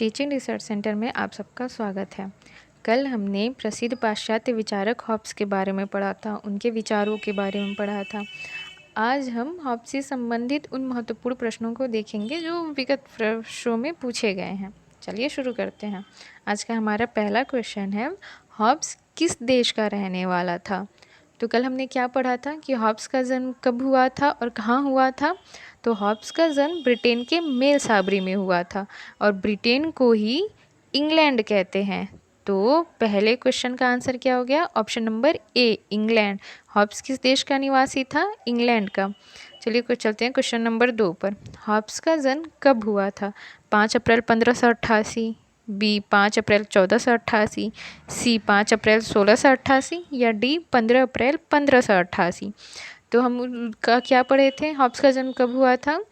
Teaching research centre में आप सबका स्वागत है। कल हमने प्रसिद्ध पाश्चात्य विचारक हॉब्स के बारे में पढ़ा था, उनके विचारों के बारे में पढ़ा था। आज हम हॉब्स से संबंधित उन महत्वपूर्ण प्रश्नों को देखेंगे जो विगत वर्षों में पूछे गए हैं। चलिए शुरू करते हैं। आज का हमारा पहला क्वेश्चन है, हॉब्स किस देश का रहने वाला था? तो कल हमने क्या पढ़ा था कि हॉब्स का जन्म कब हुआ था और कहाँ हुआ था? तो हॉब्स का जन्म ब्रिटेन के मेलसाबरी में हुआ था और ब्रिटेन को ही इंग्लैंड कहते हैं। तो पहले क्वेश्चन का आंसर क्या हो गया? Option number A, England. Hobbes किस देश का निवासी था? इंग्लैंड का। चलिए कुछ चलते हैं क्वेश्चन नंबर 2 पर। हॉब्स का जन्म कब हुआ था? 5 अप्रैल 1588, बी 5 अप्रैल 1488, सी 5 अप्रैल 1688 या डी 15 अप्रैल 1588। तो हम उनका क्या पढ़े थे? हॉब्स का जन्म कब हुआ था?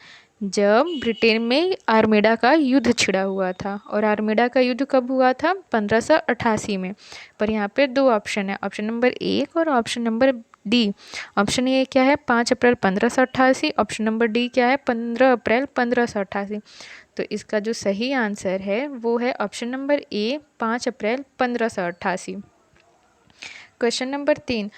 जब ब्रिटेन में आर्मेडा का युद्ध छिड़ा हुआ था। और आर्मेडा का युद्ध कब हुआ था? 1588 में। पर यहाँ पे दो ऑप्शन है, ऑप्शन नंबर 1 और option number D. Option A क्या है? 5 अप्रैल 1588। ऑप्शन नंबर डी क्या है? 15 अप्रैल 1588। तो इसका जो सही आंसर है वो है option number A, 5 April 1588। Question number 3,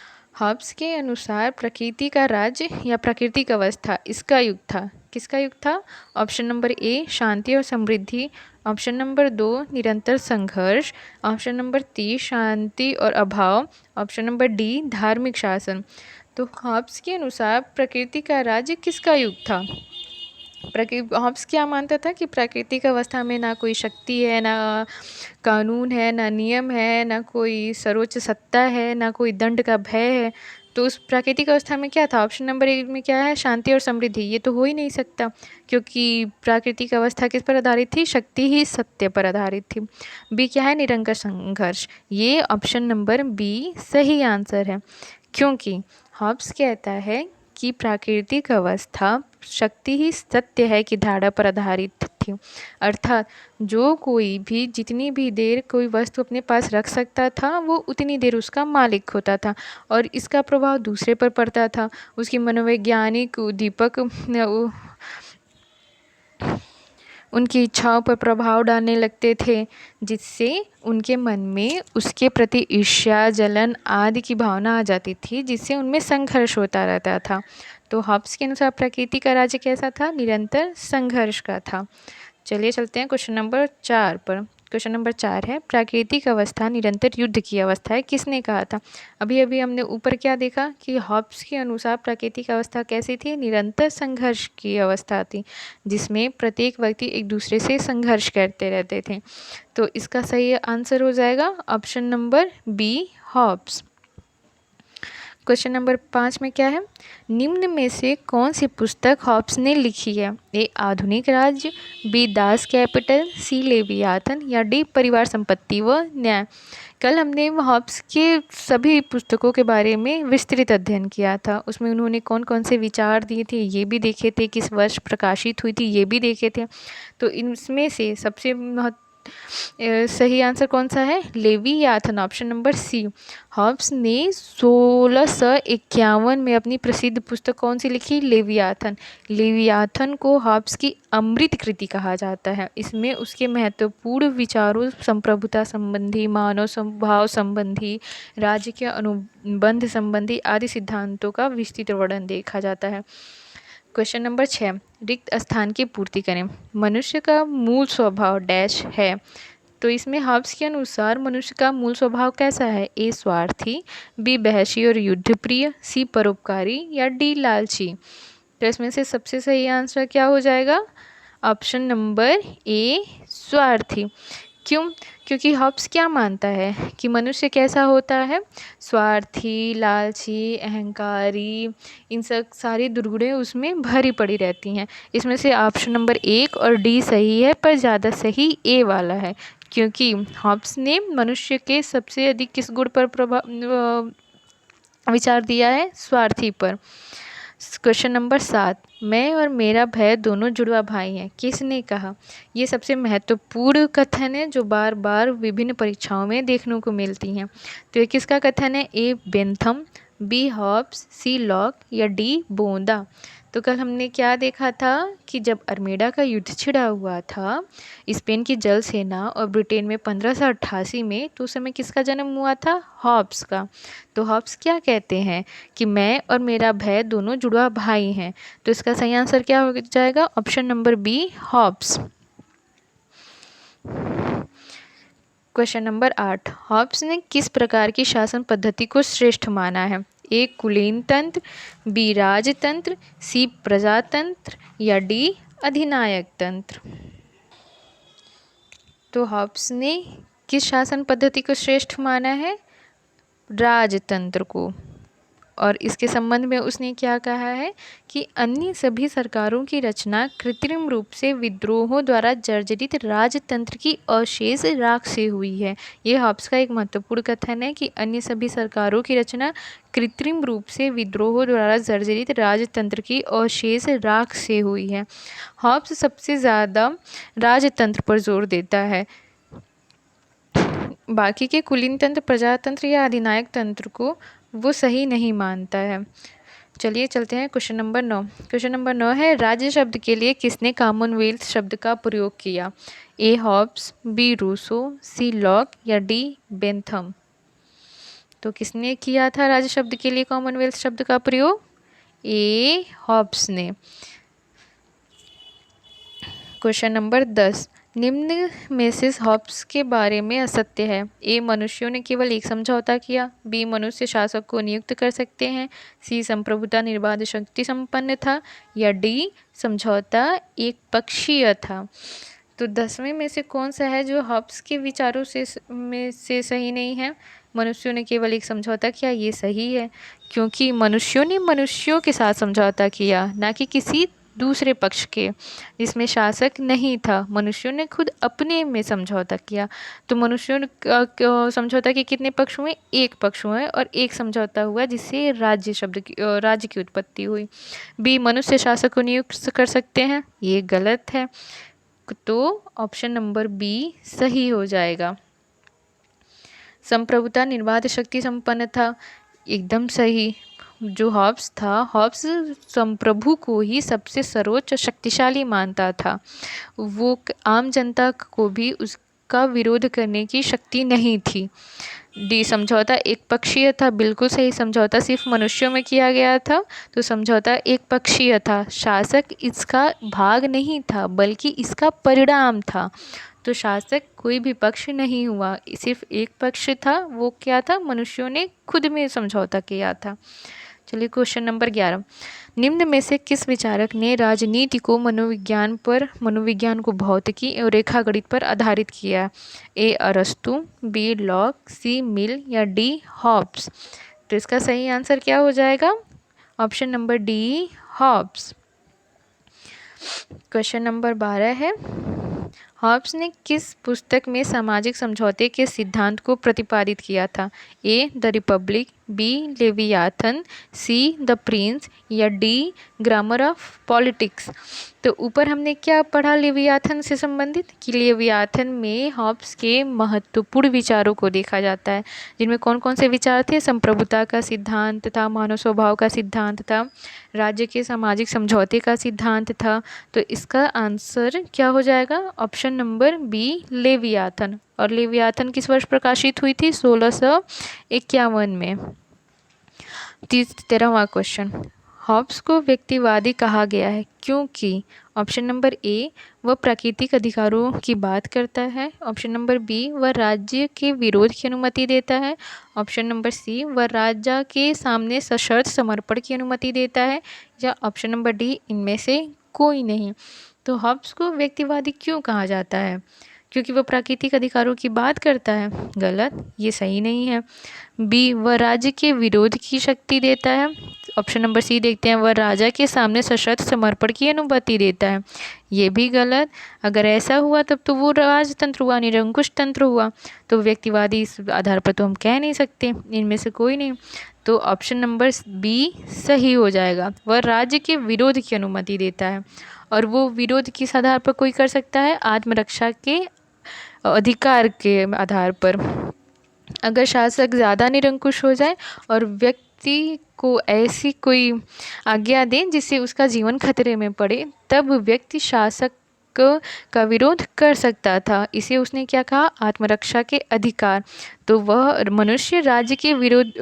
Hobbes के अनुसार प्रकृति का राज्य या प्राकृतिक अवस्था इसका युग था। किसका युग था? ऑप्शन नंबर ए, शांति और समृद्धि। ऑप्शन नंबर 2, निरंतर संघर्ष। ऑप्शन नंबर 3, शांति और अभाव। ऑप्शन नंबर डी, धार्मिक शासन। तो हॉब्स के अनुसार प्रकृति का राज्य किसका युग था? हॉब्स क्या मानता था कि प्राकृतिक अवस्था में ना कोई शक्ति है, ना कानून है, ना नियम है, ना कोई सर्वोच्च सत्ता है, ना कोई दंड का भय है। तो उस प्राकृतिक अवस्था में क्या था? ऑप्शन नंबर 1 में क्या है? शांति और समृद्धि। ये तो हो ही नहीं सकता क्योंकि प्राकृतिक अवस्था किस पर आधारित थी? शक्ति ही सत्य पर आधारित थी। बी क्या है? निरंतर संघर्ष। ये ऑप्शन नंबर बी सही आंसर है क्योंकि हॉब्स कहता है कि प्राकृतिक अवस्था शक्ति ही सत्य है की धारणा पर आधारित थी। अर्थात जो कोई भी जितनी भी देर कोई वस्तु अपने पास रख सकता था वो उतनी देर उसका मालिक होता था और इसका प्रभाव दूसरे पर पड़ता था। उसकी मनोवैज्ञानिक उद्दीपक उनकी इच्छाओं पर प्रभाव डालने लगते थे जिससे उनके मन में उसके प्रति ईर्ष्या, जलन आदि की भावना आ जाती थी जिससे उनमें संघर्ष होता रहता था। तो हॉब्स के अनुसार प्रकृति का राज्य कैसा था? निरंतर संघर्ष का था। चलिए चलते हैं क्वेश्चन नंबर 4 पर। क्वेश्चन नंबर 4 है, प्राकृतिक अवस्था निरंतर युद्ध की अवस्था है, किसने कहा था? अभी अभी हमने ऊपर क्या देखा कि हॉब्स के अनुसार प्राकृतिक अवस्था कैसी थी? निरंतर संघर्ष की अवस्था थी जिसमें प्रत्येक व्यक्ति एक दूसरे से संघर्ष करते रहते थे। तो इसका सही आंसर हो जाएगा option number B, Hobbes. Question number 5 में क्या है? निम्न में से कौन सी पुस्तक हॉब्स ने लिखी है? ए, आधुनिक राज्य, बी, दास कैपिटल, सी, लेवियाथन या डी, परिवार संपत्ति व न्याय। कल हमने हॉब्स के सभी पुस्तकों के बारे में विस्तृत अध्ययन किया था। उसमें उन्होंने कौन कौन से विचार दिए थे ये भी देखे थे, किस वर्ष प्रकाशित हुई थी ये भी देखे थे। तो इनमें से सबसे सही आंसर कौन सा है? Leviathan, option number C. Hobbes ने 1651 में अपनी प्रसिद्ध पुस्तक कौन सी लिखी? लेवियाथन। लेवियाथन को हॉब्स की अमृत कृति कहा जाता है। इसमें उसके महत्वपूर्ण विचारों, संप्रभुता संबंधी, मानव स्वभाव संबंधी, राज्य के अनुबंध संबंधी आदि सिद्धांतों का विस्तृत वर्णन देखा जाता है। क्वेश्चन नंबर 6, रिक्त स्थान की पूर्ति करें। मनुष्य का मूल स्वभाव डैश है। तो इसमें हॉब्स के अनुसार मनुष्य का मूल स्वभाव कैसा है? ए, स्वार्थी, बी, बहसी और युद्धप्रिय, सी, परोपकारी या डी, लालची। तो इसमें से सबसे सही आंसर क्या हो जाएगा? ऑप्शन नंबर ए, स्वार्थी। क्यों? क्योंकि हॉब्स क्या मानता है कि मनुष्य कैसा होता है? स्वार्थी, लालची, अहंकारी, इन सब सारी दुर्गुणें उसमें भरी पड़ी रहती हैं। इसमें से ऑप्शन नंबर 1 और डी सही है पर ज़्यादा सही ए वाला है क्योंकि हॉब्स ने मनुष्य के सबसे अधिक किस गुण पर विचार दिया है? स्वार्थी पर। क्वेश्चन नंबर 7, मैं और मेरा भय दोनों जुड़वा भाई हैं, किसने कहा? ये सबसे महत्वपूर्ण कथन है जो बार बार विभिन्न परीक्षाओं में देखने को मिलती हैं। तो ये किसका कथन है? ए, बेंथम, बी, हॉब्स, सी, लॉक या डी, बोंदा। तो कल हमने क्या देखा था कि जब अल्मेडा का युद्ध छिड़ा हुआ था स्पेन की जल सेना और ब्रिटेन में 1588 में, तो उस समय किसका जन्म हुआ था? हॉब्स का। तो हॉब्स क्या कहते हैं कि मैं और मेरा भय दोनों जुड़वा भाई हैं। तो इसका सही आंसर क्या हो जाएगा? Option number B, Hobbes. Question number 8, Hobbes ने किस प्रकार की शासन पद्धति को श्रेष्ठ माना है? ए कुलीन तंत्र, बी राजतंत्र, सी प्रजातंत्र या डी अधिनायक तंत्र। तो हॉब्स ने किस शासन पद्धति को श्रेष्ठ माना है? राजतंत्र को। और इसके संबंध में उसने क्या कहा है कि अन्य सभी सरकारों की रचना कृत्रिम रूप से विद्रोहों द्वारा जर्जरित राजतंत्र की अवशेष राख से हुई है। ये हॉब्स का एक महत्वपूर्ण कथन है कि अन्य सभी सरकारों की रचना कृत्रिम रूप से विद्रोहों द्वारा जर्जरित राजतंत्र की अवशेष राख से हुई है। हॉब्स सबसे ज़्यादा राजतंत्र पर जोर देता है, बाकी के कुलीन तंत्र, प्रजातंत्र या अधिनायक तंत्र को वो सही नहीं मानता है। चलिए चलते हैं क्वेश्चन नंबर 9। क्वेश्चन नंबर 9 है, राज्य शब्द के लिए किसने कॉमनवेल्थ शब्द का प्रयोग किया? ए Hobbes, B Rousseau, C Locke या डी बेंथम। तो किसने किया था राज्य शब्द के लिए कॉमनवेल्थ शब्द का प्रयोग? ए हॉब्स ने। क्वेश्चन नंबर 10, निम्न में से हॉब्स के बारे में असत्य है? ए मनुष्यों ने केवल एक समझौता किया, बी मनुष्य शासक को नियुक्त कर सकते हैं, सी संप्रभुता निर्बाध शक्ति संपन्न था या डी समझौता एक पक्षीय था। तो 10वें में से कौन सा है जो हॉब्स के विचारों से सही नहीं है? मनुष्यों ने केवल एक समझौता किया, ये सही है, क्योंकि मनुष्यों ने मनुष्यों के साथ समझौता किया, ना कि किसी दूसरे पक्ष के जिसमें शासक नहीं था। मनुष्यों ने खुद अपने में समझौता किया। तो मनुष्यों ने समझौता के कितने पक्ष हुए? एक पक्ष हुए और एक समझौता हुआ जिससे राज्य की उत्पत्ति हुई। बी मनुष्य शासक को नियुक्त कर सकते हैं, ये गलत है, तो ऑप्शन नंबर बी सही हो जाएगा। संप्रभुता निर्बाध शक्ति संपन्न था, एकदम सही। जो हॉब्स था, हॉब्स संप्रभु को ही सबसे सर्वोच्च शक्तिशाली मानता था। वो आम जनता को भी उसका विरोध करने की शक्ति नहीं थी। डी समझौता एक पक्षीय था, बिल्कुल सही। समझौता सिर्फ मनुष्यों में किया गया था, तो समझौता एक पक्षीय था। शासक इसका भाग नहीं था बल्कि इसका परिणाम था। तो शासक कोई भी पक्ष नहीं हुआ, सिर्फ एक पक्ष था, वो क्या था? मनुष्यों ने खुद में समझौता किया था। चलिए क्वेश्चन नंबर 11, निम्न में से किस विचारक ने राजनीति को मनोविज्ञान को भौतिकी और रेखागणित पर आधारित किया? ए अरस्तु, बी लॉक, सी मिल या डी हॉब्स। तो इसका सही आंसर क्या हो जाएगा? Option number D Hobbes. Question number 12 है, हॉब्स ने किस पुस्तक में सामाजिक समझौते के सिद्धांत को प्रतिपादित किया था? A the Republic, B Leviathan, C the Prince या डी ग्रामर ऑफ पॉलिटिक्स। तो ऊपर हमने क्या पढ़ा लेवियाथन से संबंधित कि लेवियाथन में हॉब्स के महत्वपूर्ण विचारों को देखा जाता है, जिनमें कौन कौन से विचार थे? संप्रभुता का सिद्धांत था, मानव स्वभाव का सिद्धांत था, राज्य के सामाजिक समझौते का सिद्धांत था। तो इसका आंसर क्या हो जाएगा? Option number B Leviathan. और लेवियाथन किस वर्ष प्रकाशित हुई थी? 1651 में। 13वां क्वेश्चन, हॉब्स को व्यक्तिवादी कहा गया है क्योंकि? ऑप्शन नंबर ए वह प्राकृतिक अधिकारों की बात करता है, ऑप्शन नंबर बी वह राज्य के विरोध की अनुमति देता है, ऑप्शन नंबर सी वह राजा के सामने सशर्त समर्पण की अनुमति देता है, या ऑप्शन नंबर डी इनमें से कोई नहीं। तो हॉब्स को व्यक्तिवादी क्यों कहा जाता है? क्योंकि वह प्राकृतिक अधिकारों की बात करता है, गलत, ये सही नहीं है। बी वह राज्य के विरोध की शक्ति देता है, ऑप्शन नंबर सी देखते हैं, वह राजा के सामने सशर्त समर्पण की अनुमति देता है, ये भी गलत। अगर ऐसा हुआ तब तो वो राजतंत्र हुआ, निरंकुश तंत्र हुआ। तो व्यक्तिवादी इस आधार पर तो हम कह नहीं सकते, इनमें से कोई नहीं। तो ऑप्शन नंबर बी सही हो जाएगा, वह राज्य के विरोध की अनुमति देता है। और वो विरोध किस आधार पर कोई कर सकता है? आत्मरक्षा के अधिकार के आधार पर। अगर शासक ज़्यादा निरंकुश हो जाए और व्यक्ति को ऐसी कोई आज्ञा दें जिससे उसका जीवन खतरे में पड़े, तब व्यक्ति शासक का विरोध कर सकता था। इसे उसने क्या कहा? आत्मरक्षा के अधिकार। तो वह मनुष्य राज्य के विरोध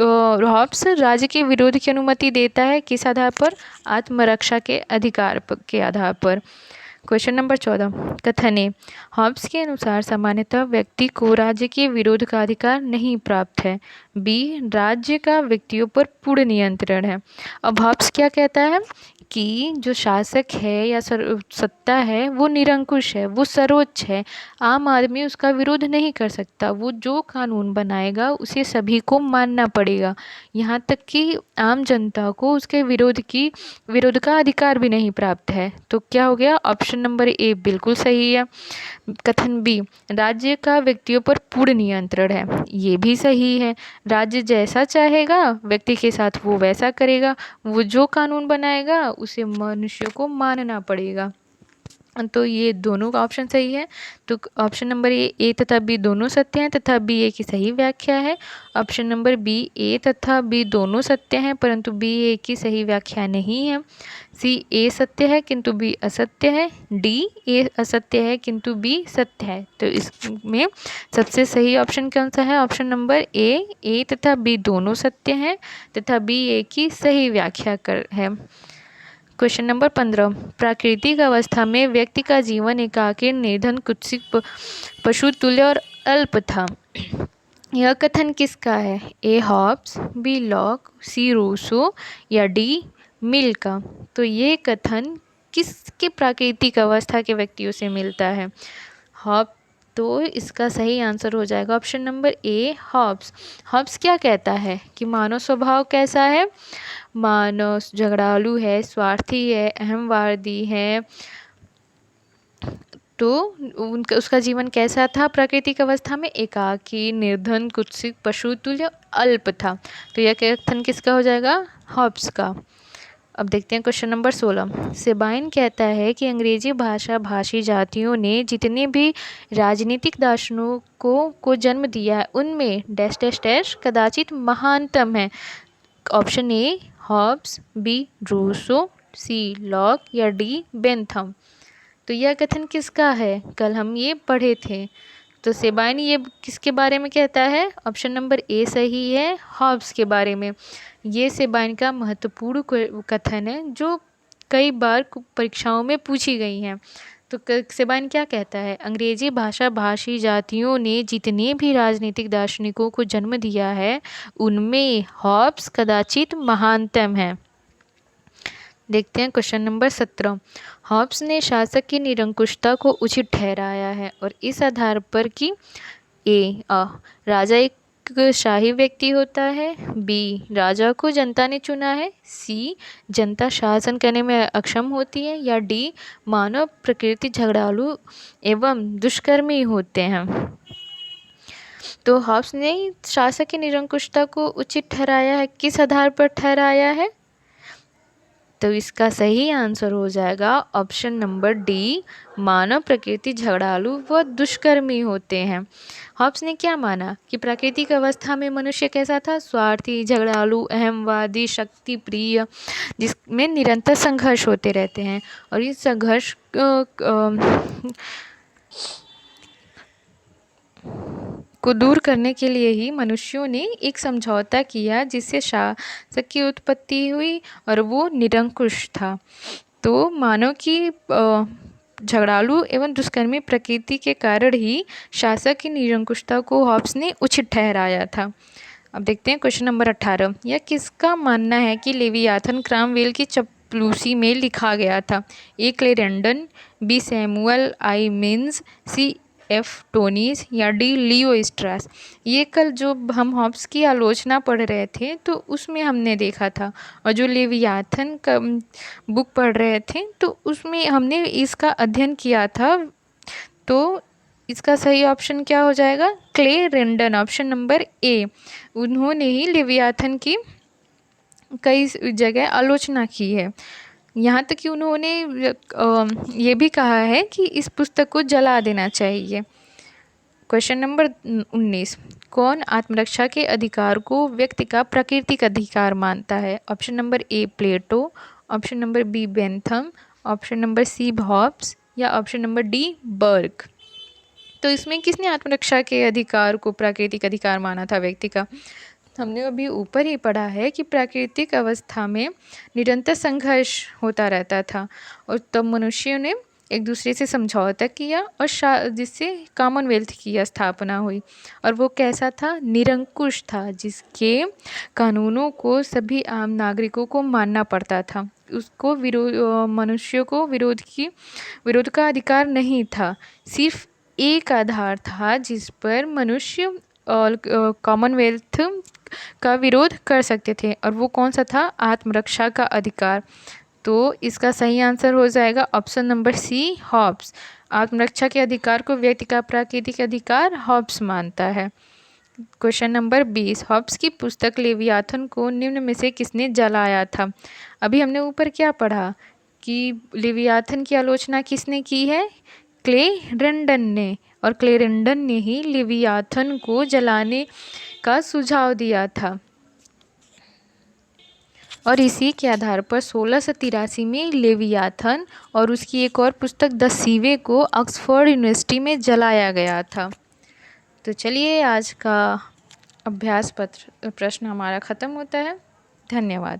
हॉब्स राज्य के विरोध की अनुमति देता है, किस आधार पर? आत्मरक्षा के अधिकार के आधार पर। क्वेश्चन नंबर 14, कथन ए, हॉब्स के अनुसार सामान्यतः व्यक्ति को राज्य के विरोध का अधिकार नहीं प्राप्त है। बी, राज्य का व्यक्तियों पर पूर्ण नियंत्रण है। अब हॉब्स क्या कहता है कि जो शासक है या सत्ता है वो निरंकुश है, वो सर्वोच्च है, आम आदमी उसका विरोध नहीं कर सकता। वो जो कानून बनाएगा उसे सभी को मानना पड़ेगा, यहाँ तक कि आम जनता को उसके विरोध का अधिकार भी नहीं प्राप्त है। तो क्या हो गया? ऑप्शन नंबर ए बिल्कुल सही है। कथन बी, राज्य का व्यक्तियों पर पूर्ण नियंत्रण है, ये भी सही है। राज्य जैसा चाहेगा व्यक्ति के साथ वो वैसा करेगा, वो जो कानून बनाएगा उसे मनुष्य को मानना पड़ेगा। तो ये दोनों ऑप्शन सही है। तो ऑप्शन नंबर ए तथा बी दोनों सत्य हैं तथा बी ए की सही व्याख्या है। ऑप्शन नंबर बी, ए तथा बी दोनों सत्य हैं परंतु बी ए की सही व्याख्या नहीं है। सी, ए सत्य है किंतु बी असत्य है। डी, ए असत्य है किंतु बी सत्य है। तो इसमें सबसे सही ऑप्शन कौन सा है? ऑप्शन नंबर ए तथा बी दोनों सत्य हैं तथा बी ए की सही व्याख्या है। क्वेश्चन नंबर 15, प्राकृतिक अवस्था में व्यक्ति का जीवन एकाकी, निर्धन, कुत्सित, पशु तुल्य और अल्प था। यह कथन किसका है? A Hobbes, B Locke, C Rousseau या डी मिल का। तो ये कथन किसके प्राकृतिक अवस्था के व्यक्तियों से मिलता है? हॉब तो इसका सही आंसर हो जाएगा option number A Hobbes. Hobbes क्या कहता है कि मानव स्वभाव कैसा है? मानव झगड़ालू है, स्वार्थी है, अहंवादी है। तो उसका जीवन कैसा था प्राकृतिक अवस्था में? एकाकी, निर्धन, कुत्सित, पशु तुल्य, अल्प था। तो यह कथन किसका हो जाएगा? हॉब्स का। अब देखते हैं क्वेश्चन नंबर 16। सेबाइन कहता है कि अंग्रेजी भाषा भाषी जातियों ने जितने भी राजनीतिक दार्शनिकों को जन्म दिया है उनमें डैश डैश डैश कदाचित महानतम है। Option A Hobbes, B Rousseau, C Locke या डी बेंथम। तो यह कथन किसका है? कल हम ये पढ़े थे। तो सेबाइन ये किसके बारे में कहता है? ऑप्शन नंबर ए सही है, हॉब्स के बारे में। ये सेबाइन का महत्वपूर्ण कथन है जो कई बार परीक्षाओं में पूछी गई हैं। तो सेबाइन क्या कहता है? अंग्रेजी भाषा भाषी जातियों ने जितने भी राजनीतिक दार्शनिकों को जन्म दिया है उनमें हॉब्स कदाचित महानतम है। देखते हैं क्वेश्चन नंबर 17। हॉब्स ने शासक की निरंकुशता को उचित ठहराया है और इस आधार पर कि राजा एक शाही व्यक्ति होता है, बी राजा को जनता ने चुना है, सी जनता शासन करने में अक्षम होती है या डी मानव प्रकृति झगड़ालू एवं दुष्कर्मी होते हैं। तो हॉब्स ने शासक की निरंकुशता को उचित ठहराया है, किस आधार पर ठहराया है? तो इसका सही आंसर हो जाएगा ऑप्शन नंबर डी मानव प्रकृति झगड़ालू व दुष्कर्मी होते हैं। हॉब्स ने क्या माना कि प्राकृतिक अवस्था में मनुष्य कैसा था? स्वार्थी, झगड़ालू, अहमवादी, शक्ति प्रिय, जिसमें निरंतर संघर्ष होते रहते हैं और इस संघर्ष को दूर करने के लिए ही मनुष्यों ने एक समझौता किया जिससे शासक की उत्पत्ति हुई और वो निरंकुश था। तो मानव की झगड़ालू एवं दुष्कर्मी प्रकृति के कारण ही शासक की निरंकुशता को हॉब्स ने उचित ठहराया था। अब देखते हैं क्वेश्चन नंबर 18। यह किसका मानना है कि लेवियाथन क्रामवेल की चपलूसी में लिखा गया था? ए क्लेरेंडन, बी सैमुअल आई मिन्स, सी एफ टोनीज या डी लियो स्ट्रास। ये कल जो हम हॉब्स की आलोचना पढ़ रहे थे तो उसमें हमने देखा था, और जो लेवियाथन का बुक पढ़ रहे थे तो उसमें हमने इसका अध्ययन किया था। तो इसका सही ऑप्शन क्या हो जाएगा? क्लेरेंडन, ऑप्शन नंबर ए। उन्होंने ही लेवियाथन की कई जगह आलोचना की है, यहाँ तक कि उन्होंने ये भी कहा है कि इस पुस्तक को जला देना चाहिए। क्वेश्चन नंबर 19, कौन आत्मरक्षा के अधिकार को व्यक्ति का प्राकृतिक अधिकार मानता है? Option number A Plato, option number B Bentham, option number C Hobbes या ऑप्शन नंबर डी बर्ग। तो इसमें किसने आत्मरक्षा के अधिकार को प्राकृतिक अधिकार माना था व्यक्ति का? हमने अभी ऊपर ही पढ़ा है कि प्राकृतिक अवस्था में निरंतर संघर्ष होता रहता था और तब मनुष्यों ने एक दूसरे से समझौता किया और जिससे कॉमनवेल्थ की स्थापना हुई। और वो कैसा था? निरंकुश था, जिसके कानूनों को सभी आम नागरिकों को मानना पड़ता था। उसको मनुष्यों को विरोध का अधिकार नहीं था। सिर्फ एक आधार था जिस पर मनुष्य और कॉमनवेल्थ का विरोध कर सकते थे, और वो कौन सा था? आत्मरक्षा का अधिकार। तो इसका सही आंसर हो जाएगा ऑप्शन नंबर सी हॉब्स। आत्मरक्षा के अधिकार को व्यक्ति का प्राकृतिक अधिकार हॉब्स मानता है। क्वेश्चन नंबर 20, हॉब्स की पुस्तक लेवियाथन को निम्न में से किसने जलाया था? अभी हमने ऊपर क्या पढ़ा कि लेवियाथन की आलोचना किसने की है? क्लेरेंडन ने, और क्लेरेंडन ने ही लेवियाथन को जलाने का सुझाव दिया था। और इसी के आधार पर 1683 में लेवियाथन और उसकी एक और पुस्तक द सीवे को ऑक्सफोर्ड यूनिवर्सिटी में जलाया गया था। तो चलिए आज का अभ्यास प्रश्न हमारा ख़त्म होता है। धन्यवाद।